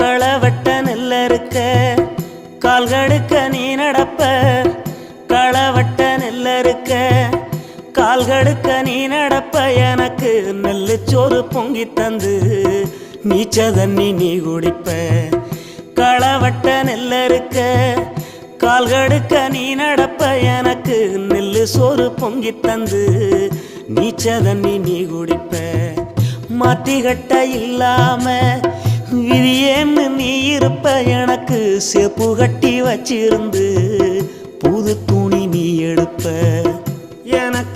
களவட்ட நெல்ல இருக்க கால்கடுக்க நீ நடப்ப. களவட்ட நெல்ல இருக்க கால்கடுக்க நீ நடப்ப. எனக்கு நெல்லுச்சோறு பொங்கி தந்து நீச்ச தண்ணி நீ குடிப்ப. களவட்ட நெல்ல இருக்க கால்கடுக்க நீ நடப்ப. எனக்கு நெல்லு சோறு பொங்கி தந்து நீச்ச தண்ணி நீ குடிப்ப. மாத்திகட்ட இல்லாம விதியேன்னு நீ இருப்ப. எனக்கு சேப்பு கட்டி வச்சிருந்து புது துணி நீ எடுப்ப. எனக்கு